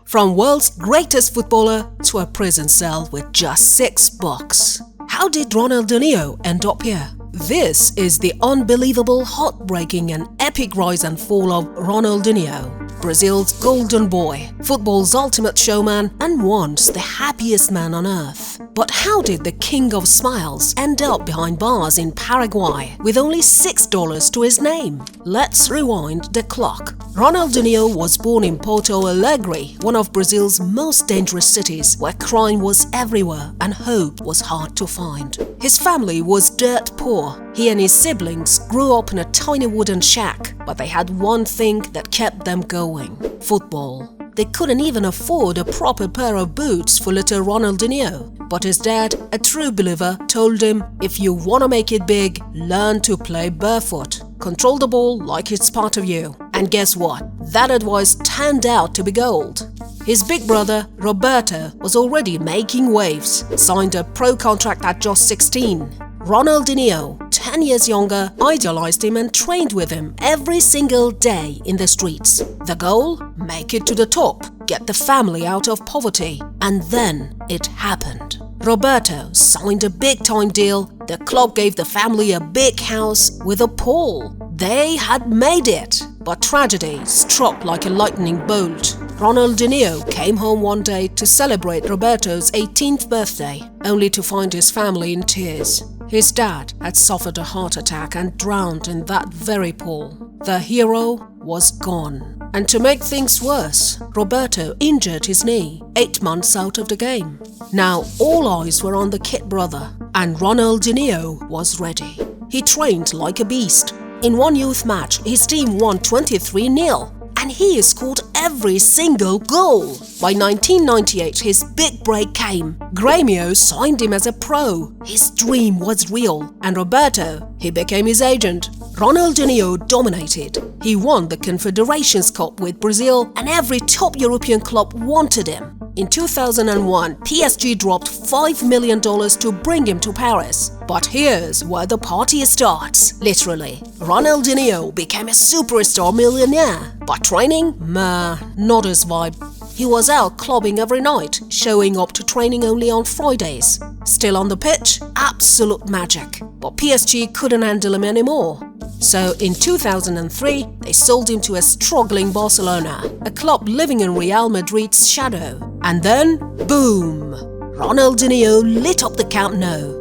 From world's greatest footballer to a prison cell with just $6. How did Ronaldinho end up here? This is the unbelievable, heartbreaking and epic rise and fall of Ronaldinho, Brazil's golden boy, football's ultimate showman and once the happiest man on earth. But how did the king of smiles end up behind bars in Paraguay with only $6 to his name? Let's rewind the clock. Ronaldinho was born in Porto Alegre, one of Brazil's most dangerous cities where crime was everywhere and hope was hard to find. His family was dirt poor. He and his siblings grew up in a tiny wooden shack, but they had one thing that kept them going: football. They couldn't even afford a proper pair of boots for little Ronaldinho. But his dad, a true believer, told him, if you want to make it big, learn to play barefoot. Control the ball like it's part of you. And guess what? That advice turned out to be gold. His big brother, Roberto, was already making waves, signed a pro contract at just 16. Ronaldinho, 10 years younger, idolized him and trained with him every single day in the streets. The goal? Make it to the top, get the family out of poverty. And then it happened. Roberto signed a big-time deal. The club gave the family a big house with a pool. They had made it. But tragedy struck like a lightning bolt. Ronaldinho came home one day to celebrate Roberto's 18th birthday, only to find his family in tears. His dad had suffered a heart attack and drowned in that very pool. The hero was gone. And to make things worse, Roberto injured his knee 8 months out of the game. Now all eyes were on the kid brother, and Ronaldinho was ready. He trained like a beast. In one youth match, his team won 23-0. And he scored every single goal. By 1998, his big break came. Grêmio signed him as a pro. His dream was real. And Roberto, he became his agent. Ronaldinho dominated. He won the Confederations Cup with Brazil, and every top European club wanted him. In 2001, PSG dropped $5 million to bring him to Paris. But here's where the party starts, literally. Ronaldinho became a superstar millionaire. But training? Not his vibe. He was out clubbing every night, showing up to training only on Fridays. Still on the pitch? Absolute magic. But PSG couldn't handle him anymore. So in 2003, they sold him to a struggling Barcelona, a club living in Real Madrid's shadow. And then, boom! Ronaldinho lit up the Camp Nou.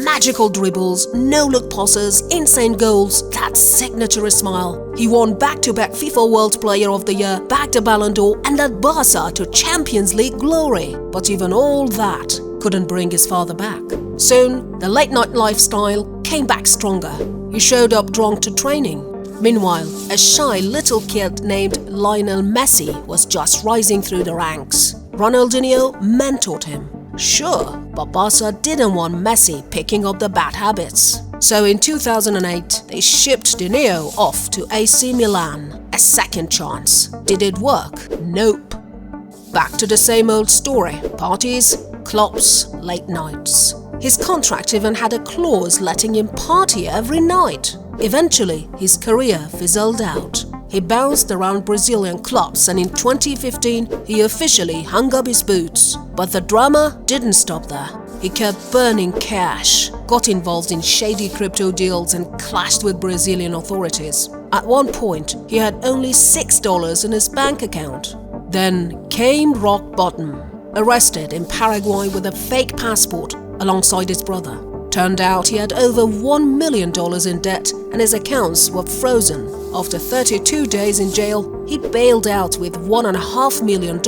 Magical dribbles, no-look passes, insane goals, that signature smile. He won back-to-back FIFA World Player of the Year, bagged a Ballon d'Or and led Barca to Champions League glory. But even all that couldn't bring his father back. Soon, the late-night lifestyle came back stronger. He showed up drunk to training. Meanwhile, a shy little kid named Lionel Messi was just rising through the ranks. Ronaldinho mentored him. Sure, but Barca didn't want Messi picking up the bad habits. So in 2008, they shipped Dinho off to AC Milan. A second chance. Did it work? Nope. Back to the same old story. Parties, clubs, late nights. His contract even had a clause letting him party every night. Eventually, his career fizzled out. He bounced around Brazilian clubs, and in 2015, he officially hung up his boots. But the drama didn't stop there. He kept burning cash, got involved in shady crypto deals and clashed with Brazilian authorities. At one point, he had only $6 in his bank account. Then came rock bottom. Arrested in Paraguay with a fake passport alongside his brother. Turned out he had over $1 million in debt and his accounts were frozen. After 32 days in jail, he bailed out with $1.5 million.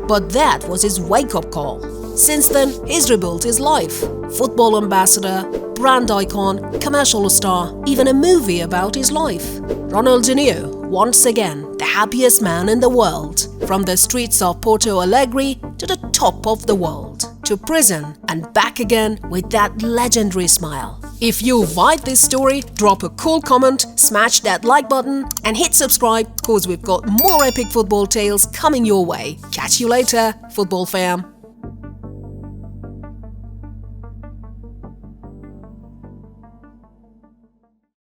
But that was his wake-up call. Since then, he's rebuilt his life. Football ambassador, brand icon, commercial star, even a movie about his life. Ronaldinho, once again, the happiest man in the world. From the streets of Porto Alegre to the top of the world. To prison and back again with that legendary smile. If you vibe this story, drop a cool comment, smash that like button and hit subscribe, cause we've got more epic football tales coming your way. Catch you later, football fam.